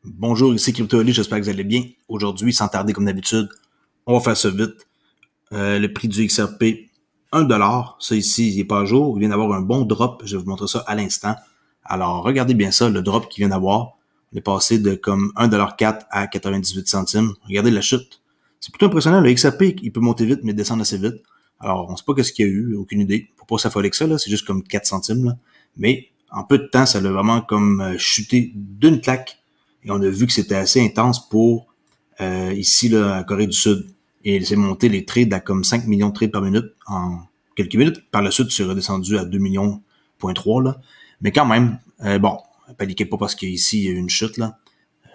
Bonjour, ici CryptoOli, j'espère que vous allez bien. Aujourd'hui, sans tarder comme d'habitude, on va faire ça vite. Le prix du XRP, 1$. Ça ici, il n'est pas à jour. Il vient d'avoir un bon drop. Je vais vous montrer ça à l'instant. Alors, regardez bien ça, le drop qu'il vient d'avoir. On est passé de comme 1,4$ à 98 centimes. Regardez la chute. C'est plutôt impressionnant. Le XRP, il peut monter vite, mais descendre assez vite. Alors, on ne sait pas qu'est-ce qu'il y a eu, aucune idée. Faut pas s'affoler que ça, là. C'est juste comme 4 centimes, là. Mais, en peu de temps, ça l'a vraiment comme chuté d'une claque. Et on a vu que c'était assez intense pour ici, là, en Corée du Sud. Et il s'est monté les trades à comme 5 millions de trades par minute en quelques minutes. Par la suite, c'est redescendu à 2 millions, là. Mais quand même, bon, paniquez pas parce qu'ici, il y a eu une chute, là.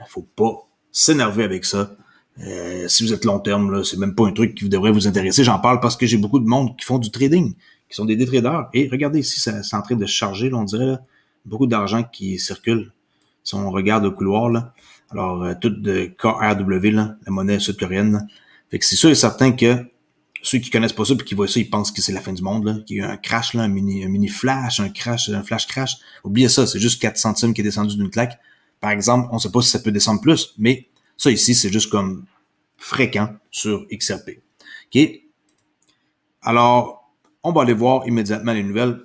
Faut pas s'énerver avec ça. Si vous êtes long terme, là, c'est même pas un truc qui devrait vous intéresser. J'en parle parce que j'ai beaucoup de monde qui font du trading, qui sont des day traders. Et regardez ici, c'est en train de se charger, là, on dirait, là, beaucoup d'argent qui circule. Si on regarde le couloir, là. Alors, tout de KRW, là, la monnaie sud-coréenne, là. Fait que c'est sûr et certain que ceux qui connaissent pas ça puis qui voient ça, ils pensent que c'est la fin du monde, là, qu'il y a eu un crash, là, un mini flash, un flash crash. Oubliez ça, c'est juste 4 centimes qui est descendu d'une claque. Par exemple, on sait pas si ça peut descendre plus, mais ça ici, c'est juste comme fréquent sur XRP. OK? Alors, on va aller voir immédiatement les nouvelles.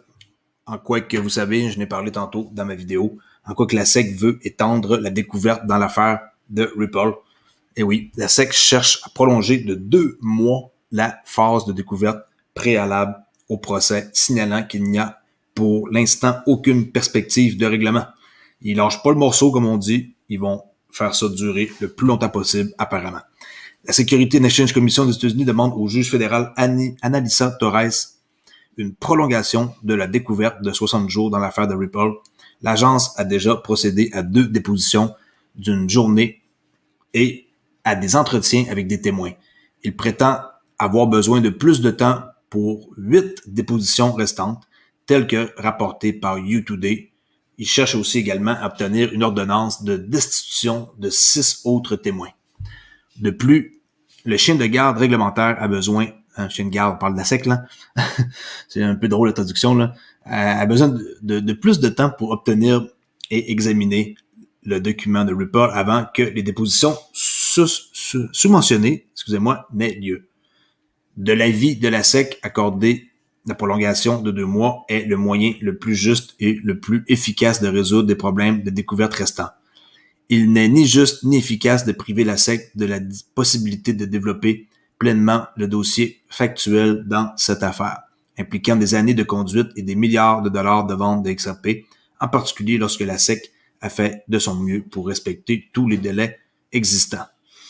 En quoi que vous savez, je n'ai parlé tantôt dans ma vidéo, en quoi que la SEC veut étendre la découverte dans l'affaire de Ripple. Et oui, la SEC cherche à prolonger de 2 mois la phase de découverte préalable au procès, signalant qu'il n'y a pour l'instant aucune perspective de règlement. Ils lâchent pas le morceau, comme on dit, ils vont faire ça durer le plus longtemps possible, apparemment. La Security and Exchange Commission des États-Unis demande au juge fédéral Analisa Torres une prolongation de la découverte de 60 jours dans l'affaire de Ripple. L'agence a déjà procédé à 2 dépositions d'une journée et à des entretiens avec des témoins. Il prétend avoir besoin de plus de temps pour 8 dépositions restantes, telles que rapportées par U-Today. Il cherche aussi également à obtenir une ordonnance de destitution de 6 autres témoins. De plus, le chien de garde réglementaire a besoin, un chien de garde, on parle de la SEC, là, c'est un peu drôle la traduction, là, a besoin de plus de temps pour obtenir et examiner le document de Ripple avant que les dépositions sous-mentionnées, n'aient lieu. De l'avis de la SEC, accorder la prolongation de 2 mois est le moyen le plus juste et le plus efficace de résoudre des problèmes de découverte restants. Il n'est ni juste ni efficace de priver la SEC de la possibilité de développer pleinement le dossier factuel dans cette affaire, impliquant des années de conduite et des milliards de dollars de vente de XRP, en particulier lorsque la SEC a fait de son mieux pour respecter tous les délais existants.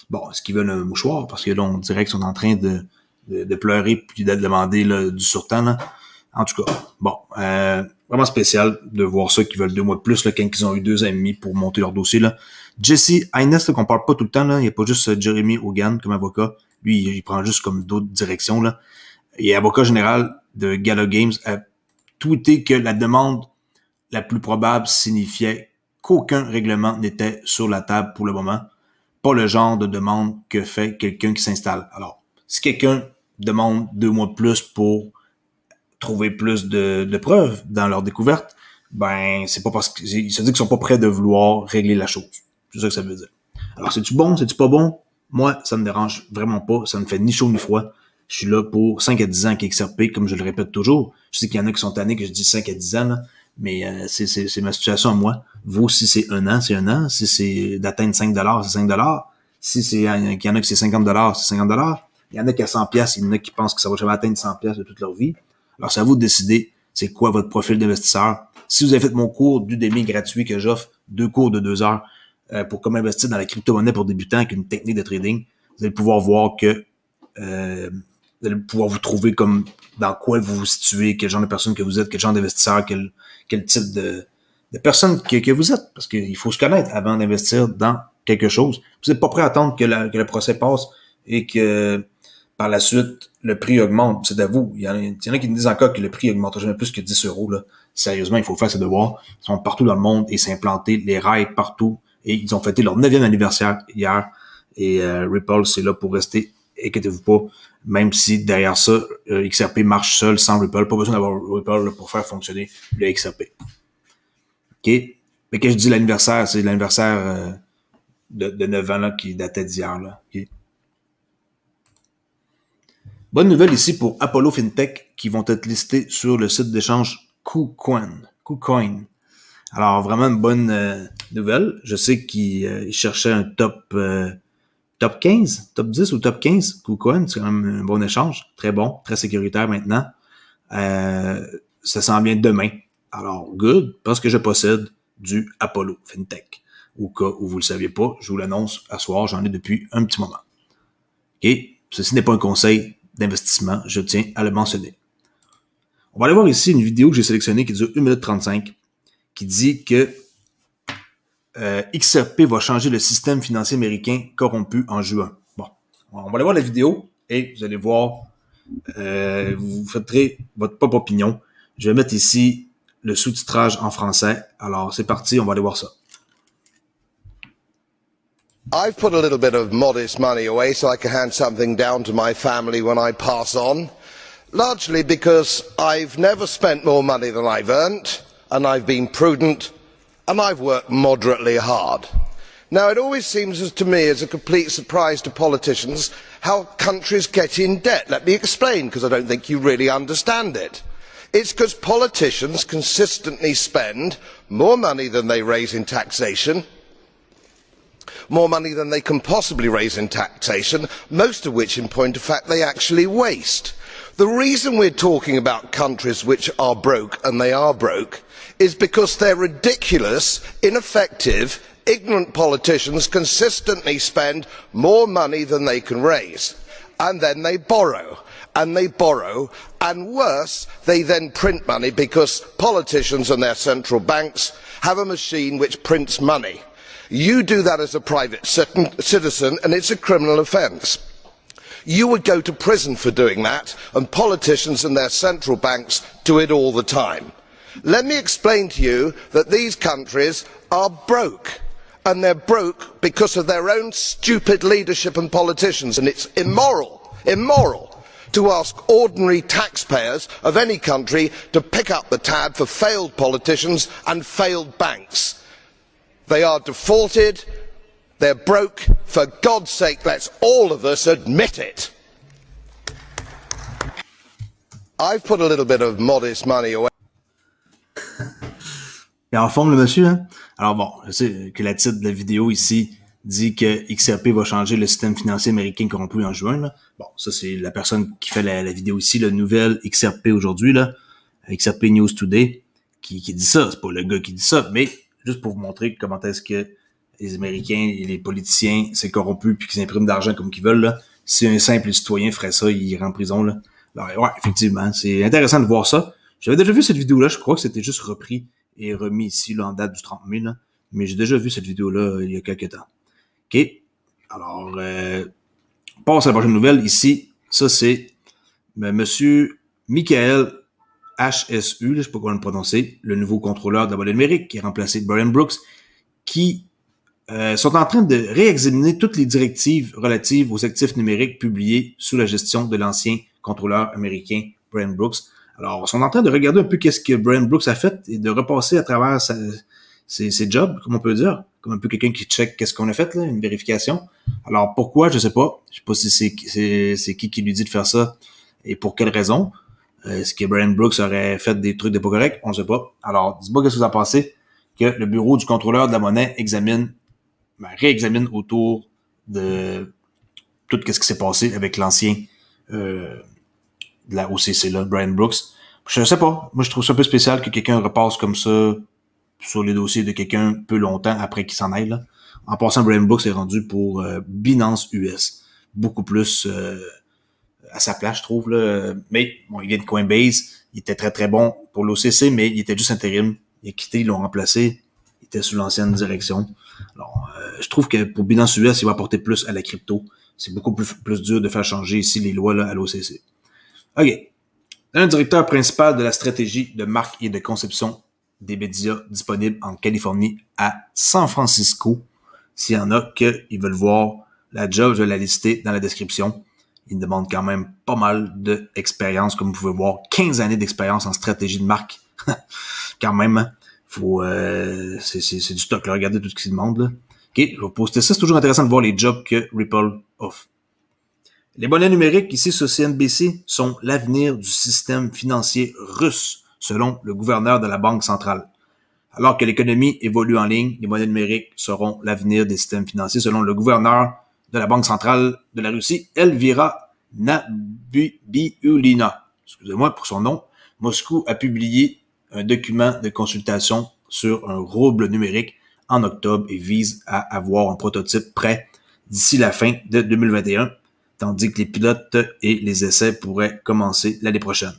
Bon, est-ce qu'ils veulent un mouchoir? Parce que là, on dirait qu'ils sont en train de pleurer puis de demander là, du surtemps, là. En tout cas, bon, vraiment spécial de voir ça qu'ils veulent 2 mois de plus là, quand ils ont eu 2 ans et demi pour monter leur dossier. Là. Jesse Hines, qu'on parle pas tout le temps, là, il n'y a pas juste Jeremy Hogan comme avocat. Lui, il prend juste comme d'autres directions. Là. Il est avocat général de Gala Games, a tweeté que la demande la plus probable signifiait qu'aucun règlement n'était sur la table pour le moment. Pas le genre de demande que fait quelqu'un qui s'installe. Alors, si quelqu'un demande 2 mois de plus pour trouver plus de preuves dans leur découverte, ben c'est pas parce qu'ils se disent qu'ils sont pas prêts de vouloir régler la chose. C'est ça que ça veut dire. Alors, c'est-tu bon, c'est-tu pas bon? Moi, ça me dérange vraiment pas. Ça me fait ni chaud ni froid. Je suis là pour 5 à 10 ans avec XRP, comme je le répète toujours. Je sais qu'il y en a qui sont tannés que je dis 5 à 10 ans, là, mais c'est ma situation à moi. Vous, si c'est 1 an, c'est 1 an. Si c'est d'atteindre 5$, c'est 5$. Si c'est, il y en a qui c'est 50$, c'est 50$. Il y en a qui à 100$, il y en a qui pensent que ça va jamais atteindre 100$ de toute leur vie. Alors, c'est à vous de décider c'est quoi votre profil d'investisseur. Si vous avez fait mon cours d'Udemy gratuit que j'offre, 2 cours de 2 heures pour comment investir dans la crypto-monnaie pour débutants avec une technique de trading, vous allez pouvoir voir que vous allez pouvoir vous trouver comme dans quoi vous vous situez, quel genre de personne que vous êtes, quel genre d'investisseur, quel type de personne que vous êtes. Parce qu'il faut se connaître avant d'investir dans quelque chose. Vous n'êtes pas prêt à attendre que le procès passe et que par la suite, le prix augmente. C'est à vous. Il y en a qui me disent encore que le prix augmente jamais plus que 10€. Là. Sérieusement, il faut faire ses devoirs. Ils sont partout dans le monde et s'implanter les rails partout. Et ils ont fêté leur 9e anniversaire hier. Et Ripple, c'est là pour rester. Inquiétez-vous pas. Même si derrière ça, XRP marche seul sans Ripple. Pas besoin d'avoir Ripple là, pour faire fonctionner le XRP. OK? Mais quand je dis l'anniversaire, c'est l'anniversaire de 9 ans là, qui datait d'hier. Là. Okay. Bonne nouvelle ici pour Apollo FinTech qui vont être listés sur le site d'échange KuCoin. KuCoin. Alors, vraiment une bonne nouvelle. Je sais qu'ils cherchaient un top 15, top 10 ou top 15. KuCoin, c'est quand même un bon échange. Très bon, très sécuritaire maintenant. Ça s'en vient demain. Alors, good, parce que je possède du Apollo FinTech. Au cas où vous le saviez pas, je vous l'annonce à soir, j'en ai depuis un petit moment. OK? Ceci n'est pas un conseil d'investissement, je tiens à le mentionner. On va aller voir ici une vidéo que j'ai sélectionnée qui dure 1 minute 35, qui dit que XRP va changer le système financier américain corrompu en juin. Bon, on va aller voir la vidéo et vous allez voir, vous ferez votre propre opinion. Je vais mettre ici le sous-titrage en français. Alors, c'est parti, on va aller voir ça. I've put a little bit of modest money away so I can hand something down to my family when I pass on, largely because I've never spent more money than I've earned, and I've been prudent, and I've worked moderately hard. Now, it always seems to me as a complete surprise to politicians how countries get in debt. Let me explain, because I don't think you really understand it. It's because politicians consistently spend more money than they raise in taxation, more money than they can possibly raise in taxation, most of which, in point of fact, they actually waste. The reason we're talking about countries which are broke, and they are broke, is because their ridiculous, ineffective, ignorant politicians consistently spend more money than they can raise. And then they borrow. And they borrow. And worse, they then print money because politicians and their central banks have a machine which prints money. You do that as a private citizen and it's a criminal offence. You would go to prison for doing that, and politicians and their central banks do it all the time. Let me explain to you that these countries are broke, and they're broke because of their own stupid leadership and politicians, and it's immoral to ask ordinary taxpayers of any country to pick up the tab for failed politicians and failed banks. They are defaulted, they're broke. For God's sake, let's all of us admit it. I've put a little bit of modest money away. Il est en forme, le monsieur, hein? Alors bon, je sais que le titre de la vidéo ici dit que XRP va changer le système financier américain corrompu en juin, là. Bon, ça c'est la personne qui fait la vidéo ici, la nouvelle XRP aujourd'hui, là. XRP News Today, qui dit ça. C'est pas le gars qui dit ça, mais juste pour vous montrer comment est-ce que les Américains et les politiciens s'est corrompus puis qu'ils impriment d'argent comme qu'ils veulent, là. Si un simple citoyen ferait ça, il irait en prison, là. Alors, ouais, effectivement, c'est intéressant de voir ça. J'avais déjà vu cette vidéo-là, je crois que c'était juste repris et remis ici, là, en date du 30 mai, là. Mais j'ai déjà vu cette vidéo-là il y a quelques temps. OK? Alors, on passe à la prochaine nouvelle. Ici, ça, c'est monsieur Michael HSU, là, je sais pas comment le prononcer, le nouveau contrôleur de la monnaie numérique qui a remplacé Brian Brooks, qui sont en train de réexaminer toutes les directives relatives aux actifs numériques publiées sous la gestion de l'ancien contrôleur américain Brian Brooks. Alors, ils sont en train de regarder un peu qu'est-ce que Brian Brooks a fait et de repasser à travers ses jobs, comme on peut dire, comme un peu quelqu'un qui check qu'est-ce qu'on a fait, là, une vérification. Alors, pourquoi, je sais pas. Je sais pas si c'est qui lui dit de faire ça et pour quelle raison. Est-ce que Brian Brooks aurait fait des trucs de pas corrects? On ne sait pas. Alors, dis-moi qu'est-ce que vous en pensez que le bureau du contrôleur de la monnaie réexamine autour de tout ce qui s'est passé avec l'ancien de la OCC, là, Brian Brooks. Je sais pas. Moi, je trouve ça un peu spécial que quelqu'un repasse comme ça sur les dossiers de quelqu'un peu longtemps après qu'il s'en aille, là. En passant, Brian Brooks est rendu pour Binance US. Beaucoup plus à sa place, je trouve, là. Mais bon, il vient de Coinbase. Il était très, très bon pour l'OCC, mais il était juste intérim. Il a quitté, ils l'ont remplacé. Il était sous l'ancienne direction. Alors, je trouve que pour Binance US, il va apporter plus à la crypto. C'est beaucoup plus dur de faire changer ici les lois là, à l'OCC. OK. Un directeur principal de la stratégie de marque et de conception des médias disponible en Californie à San Francisco. S'il y en a qui veulent voir la job, je vais la lister dans la description. Il demande quand même pas mal d'expérience, comme vous pouvez voir. 15 années d'expérience en stratégie de marque. Quand même, faut c'est du stock, là. Regardez tout ce qu'il demande, là. OK, je vais poster ça. C'est toujours intéressant de voir les jobs que Ripple offre. Les monnaies numériques ici sur CNBC sont l'avenir du système financier russe, selon le gouverneur de la Banque centrale. Alors que l'économie évolue en ligne, les monnaies numériques seront l'avenir des systèmes financiers, selon le gouverneur de la Banque centrale de la Russie, Elvira Nabiullina. Excusez-moi pour son nom. Moscou a publié un document de consultation sur un rouble numérique en octobre et vise à avoir un prototype prêt d'ici la fin de 2021, tandis que les pilotes et les essais pourraient commencer l'année prochaine.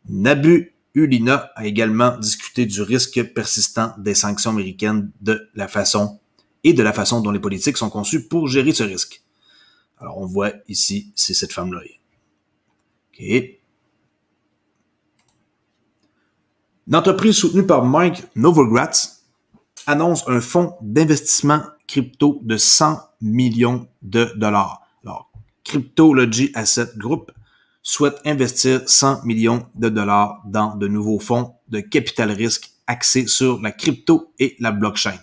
Nabiullina a également discuté du risque persistant des sanctions américaines de la façon dont les politiques sont conçues pour gérer ce risque. Alors, on voit ici, c'est cette femme-là. OK. Une entreprise soutenue par Mike Novogratz annonce un fonds d'investissement crypto de 100 millions de dollars. Alors, Cryptology Asset Group souhaite investir 100 millions de dollars dans de nouveaux fonds de capital risque axés sur la crypto et la blockchain.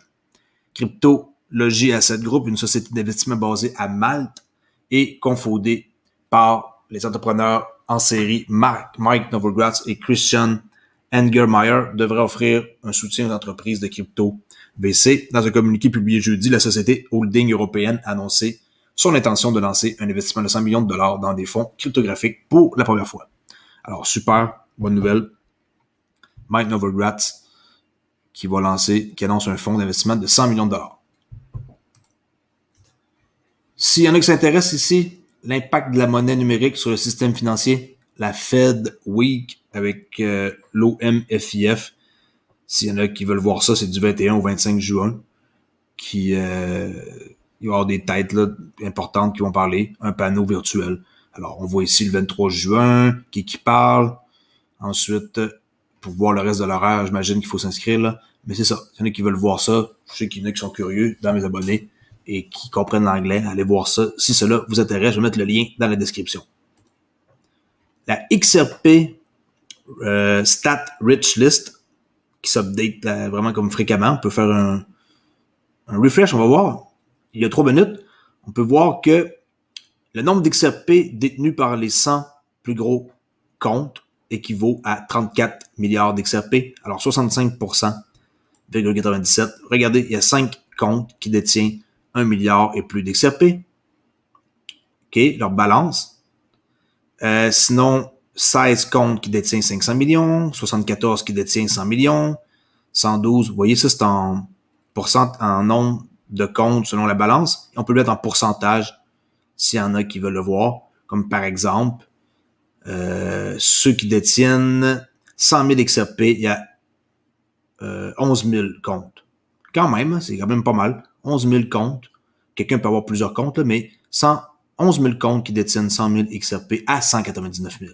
Cryptology Asset Group, une société d'investissement basée à Malte et confondée par les entrepreneurs en série Mike Novogratz et Christian Angermeyer, devrait offrir un soutien aux entreprises de crypto VC. Dans un communiqué publié jeudi, la société holding européenne a annoncé son intention de lancer un investissement de 100 millions de dollars dans des fonds cryptographiques pour la première fois. Alors, super, bonne nouvelle. Mike Novogratz qui annonce un fonds d'investissement de 100 millions de dollars. S'il y en a qui s'intéressent ici, l'impact de la monnaie numérique sur le système financier, la Fed Week avec l'OMFIF. S'il y en a qui veulent voir ça, c'est du 21 au 25 juin. Il va y avoir des têtes là, importantes qui vont parler, un panneau virtuel. Alors, on voit ici le 23 juin, qui parle. Ensuite, pour voir le reste de l'horaire, j'imagine qu'il faut s'inscrire là. Mais c'est ça. S'il y en a qui veulent voir ça, je sais qu'il y en a qui sont curieux dans mes abonnés et qui comprennent l'anglais, allez voir ça. Si cela vous intéresse, je vais mettre le lien dans la description. La XRP Stat Rich List, qui s'update vraiment comme fréquemment. On peut faire un refresh, on va voir. Il y a 3 minutes, on peut voir que le nombre d'XRP détenus par les 100 plus gros comptes équivaut à 34 milliards d'XRP. Alors 65,97. Regardez, il y a 5 comptes qui détiennent 1 milliard et plus d'XRP. OK, leur balance. Sinon, 16 comptes qui détiennent 500 millions, 74 qui détiennent 100 millions, 112, vous voyez ça, c'est en nombre de comptes selon la balance. Et on peut le mettre en pourcentage s'il y en a qui veulent le voir. Comme par exemple, ceux qui détiennent 100 000 XRP, il y a 11 000 comptes. Quand même, c'est quand même pas mal. 11 000 comptes. Quelqu'un peut avoir plusieurs comptes, là, mais 11 000 comptes qui détiennent 100 000 XRP à 199 000.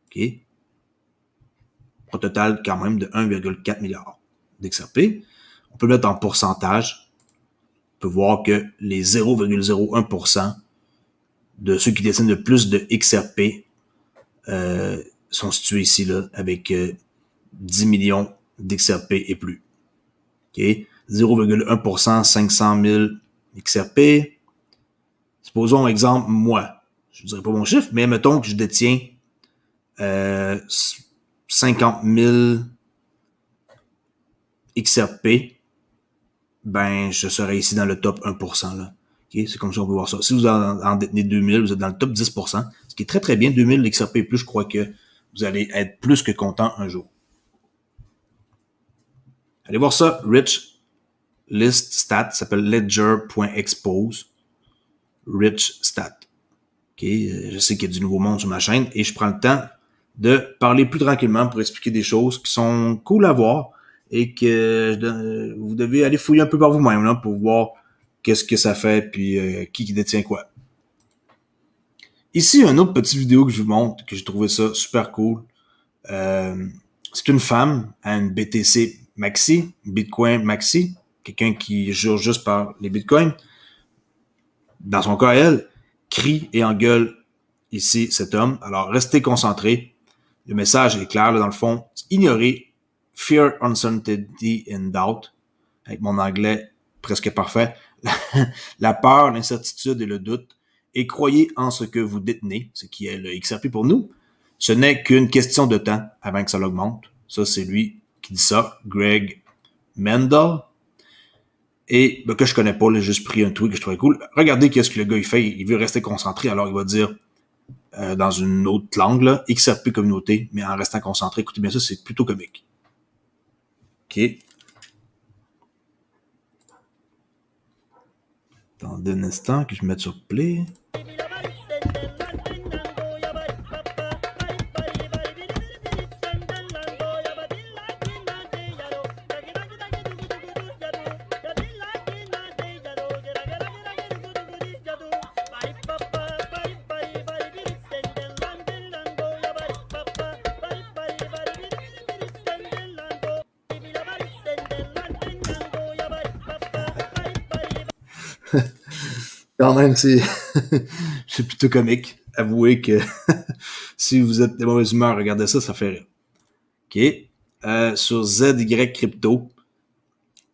OK? Au total, quand même, de 1,4 milliard d'XRP. On peut le mettre en pourcentage. On peut voir que les 0,01% de ceux qui détiennent le plus de XRP sont situés ici, là, avec 10 millions d'XRP et plus. OK? 0,1%, 500 000 XRP. Supposons, exemple, moi. Je ne dirais pas mon chiffre, mais mettons que je détiens 50 000 XRP. Ben, je serais ici dans le top 1%, là. Okay? C'est comme ça qu'on peut voir ça. Si vous en détenez 2000, vous êtes dans le top 10%, ce qui est très très bien. 2000 XRP et plus, je crois que vous allez être plus que content un jour. Allez voir ça. Rich List Stat, ça s'appelle ledger.expose. Rich Stat. OK, je sais qu'il y a du nouveau monde sur ma chaîne et je prends le temps de parler plus tranquillement pour expliquer des choses qui sont cool à voir et que vous devez aller fouiller un peu par vous-même là, pour voir qu'est-ce que ça fait puis qui détient quoi. Ici, une autre petite vidéo que je vous montre, que j'ai trouvé ça super cool. C'est une femme à une BTC Maxi, Bitcoin Maxi, quelqu'un qui jure juste par les Bitcoins. Dans son cas, elle crie et engueule ici cet homme. Alors, restez concentrés. Le message est clair, là, dans le fond. Ignorez fear, uncertainty and doubt. Avec mon anglais presque parfait. la peur, l'incertitude et le doute, et croyez en ce que vous détenez, ce qui est le XRP pour nous. Ce n'est qu'une question de temps avant que ça l'augmente. Ça, c'est lui qui dit ça, Greg Mendel. Et que je connais pas, là, j'ai juste pris un tweet que je trouvais cool. Regardez qu'est-ce que le gars il fait. Il veut rester concentré, alors il va dire dans une autre langue, là, XRP communauté, mais en restant concentré. Écoutez bien ça, c'est plutôt comique. OK. Attendez un instant que je me mette sur play. Quand même, c'est plutôt comique. Avouez que si vous êtes de mauvaise humeur, regardez ça, ça fait rire. OK. Sur ZY Crypto,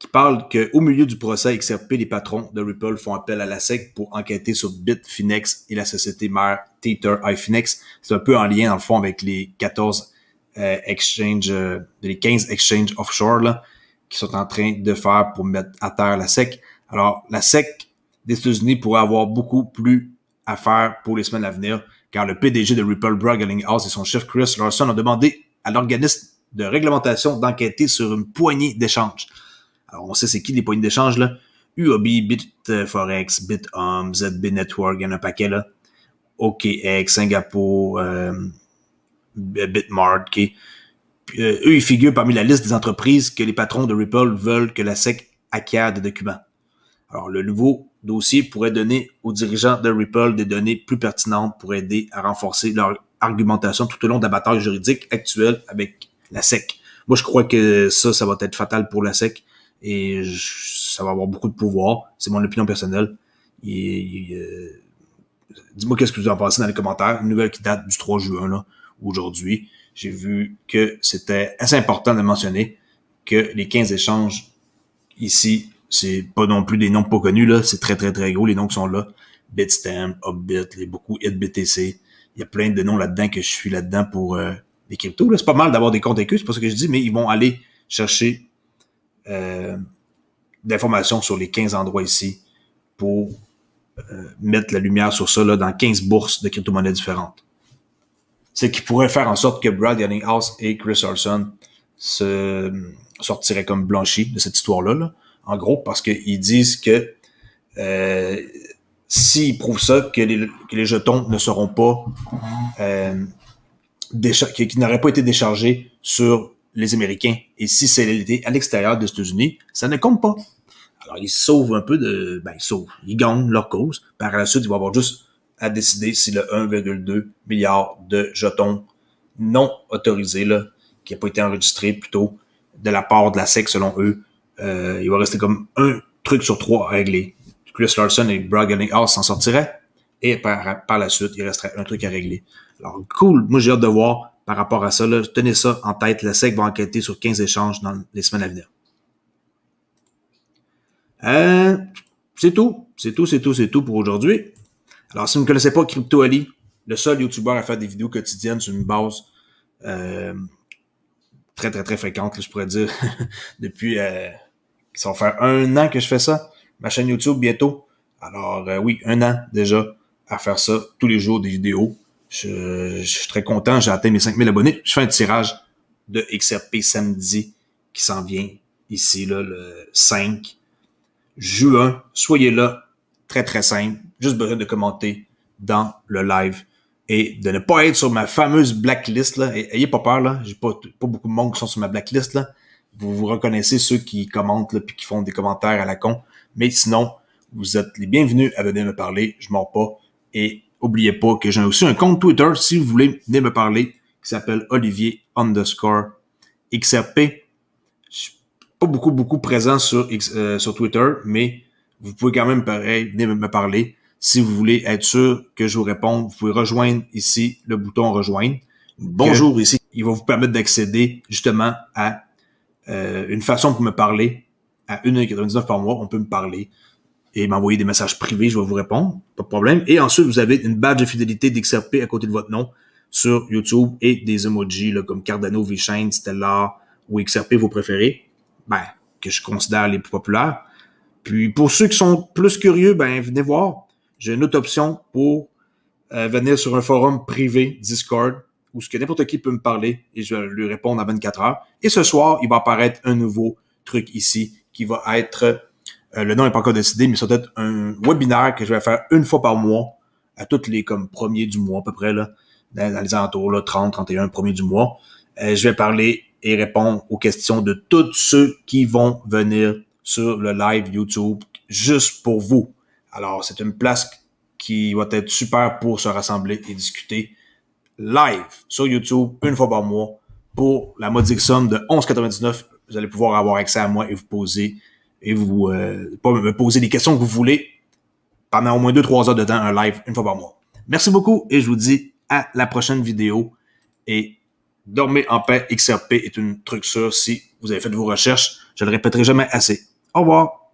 qui parle qu'au milieu du procès XRP, les patrons de Ripple font appel à la SEC pour enquêter sur Bitfinex et la société mère Tether iFinex. C'est un peu en lien, dans le fond, avec les 14 exchanges, les 15 exchanges offshore là, qui sont en train de faire pour mettre à terre la SEC. Alors, la SEC des États-Unis pourrait avoir beaucoup plus à faire pour les semaines à venir, car le PDG de Ripple, Brad Garlinghouse, et son chef Chris Larson ont demandé à l'organisme de réglementation d'enquêter sur une poignée d'échanges. Alors, on sait c'est qui les poignées d'échanges, là? UOB, Bitforex, BitHome, ZB Network, il y en a un paquet, là. OKX, Singapour, Bitmart, OK. Eux, ils figurent parmi la liste des entreprises que les patrons de Ripple veulent que la SEC acquiert des documents. Alors, le nouveau dossier pourrait donner aux dirigeants de Ripple des données plus pertinentes pour aider à renforcer leur argumentation tout au long de la bataille juridique actuelle avec la SEC. Moi, je crois que ça va être fatal pour la SEC et ça va avoir beaucoup de pouvoir. C'est mon opinion personnelle. Dis-moi qu'est-ce que vous en pensez dans les commentaires. Une nouvelle qui date du 3 juin, là, aujourd'hui. J'ai vu que c'était assez important de mentionner que les 15 échanges ici, c'est pas non plus des noms pas connus, là. C'est très, très, très gros. Les noms qui sont là. Bitstamp, Upbit, il y a beaucoup HitBTC. Il y a plein de noms là-dedans que je suis là-dedans pour les cryptos. Là. C'est pas mal d'avoir des comptes écus, c'est pas ce que je dis, mais ils vont aller chercher d'informations sur les 15 endroits ici pour mettre la lumière sur ça là, dans 15 bourses de crypto-monnaies différentes. Ce qui pourrait faire en sorte que Brad Garlinghouse et Chris Larson se sortiraient comme blanchis de cette histoire-là, là, en gros, parce qu'ils disent que s'ils prouvent ça, que les jetons ne seront pas qui n'auraient pas été déchargés sur les Américains. Et si c'est à l'extérieur des États-Unis, ça ne compte pas. Alors, ils sauvent un peu de... ils gagnent leur cause. Par la suite, ils vont avoir juste à décider si le 1,2 milliard de jetons non autorisés, là, qui n'a pas été enregistré plutôt de la part de la SEC, selon eux, il va rester comme un truc sur 3 à régler. Chris Larson et Brad Garlinghouse s'en sortiraient. Et par la suite, il resterait un truc à régler. Alors, cool. Moi, j'ai hâte de voir par rapport à ça. Là, tenez ça en tête. La SEC va enquêter sur 15 échanges dans les semaines à venir. C'est tout pour aujourd'hui. Alors, si vous ne connaissez pas Crypto Ali, le seul YouTuber à faire des vidéos quotidiennes sur une base très, très, très fréquente, là, je pourrais dire, depuis ça va faire 1 an que je fais ça. Ma chaîne YouTube, bientôt. Alors, oui, 1 an déjà à faire ça, tous les jours des vidéos. Je suis très content, j'ai atteint mes 5000 abonnés. Je fais un tirage de XRP samedi qui s'en vient ici, là, le 5 juin. Soyez là, très très simple. Juste besoin de commenter dans le live et de ne pas être sur ma fameuse blacklist, là. Ayez pas peur, là. J'ai pas beaucoup de monde qui sont sur ma blacklist, là. Vous reconnaissez ceux qui commentent, là, puis qui font des commentaires à la con. Mais sinon, vous êtes les bienvenus à venir me parler. Je mords pas. Et oubliez pas que j'ai aussi un compte Twitter, si vous voulez venir me parler, qui s'appelle Olivier_XRP. Je suis pas beaucoup présent sur Twitter, mais vous pouvez quand même pareil venir me parler. Si vous voulez être sûr que je vous réponde, vous pouvez rejoindre ici le bouton rejoindre. Bonjour ici. Il va vous permettre d'accéder justement à une façon pour me parler à 1,99 par mois. On peut me parler et m'envoyer des messages privés, je vais vous répondre, pas de problème. Et ensuite, vous avez une badge de fidélité d'XRP à côté de votre nom sur YouTube et des emojis là, comme Cardano, VeChain, Stellar ou XRP, vos préférés, que je considère les plus populaires. Puis pour ceux qui sont plus curieux, venez voir. J'ai une autre option pour venir sur un forum privé Discord où n'importe qui peut me parler et je vais lui répondre à 24 heures. Et ce soir, il va apparaître un nouveau truc ici qui va être, le nom n'est pas encore décidé, mais ça va être un webinaire que je vais faire une fois par mois, à tous les comme premiers du mois à peu près, là, dans les alentours, là, 30, 31 premiers du mois. Je vais parler et répondre aux questions de tous ceux qui vont venir sur le live YouTube juste pour vous. Alors, c'est une place qui va être super pour se rassembler et discuter live sur YouTube une fois par mois pour la modique somme de 11,99. Vous allez pouvoir avoir accès à moi et vous poser pas me poser les questions que vous voulez pendant au moins 2-3 heures de temps, un live une fois par mois. Merci beaucoup et je vous dis à la prochaine vidéo et dormez en paix. XRP est un truc sûr si vous avez fait vos recherches. Je le répéterai jamais assez. Au revoir.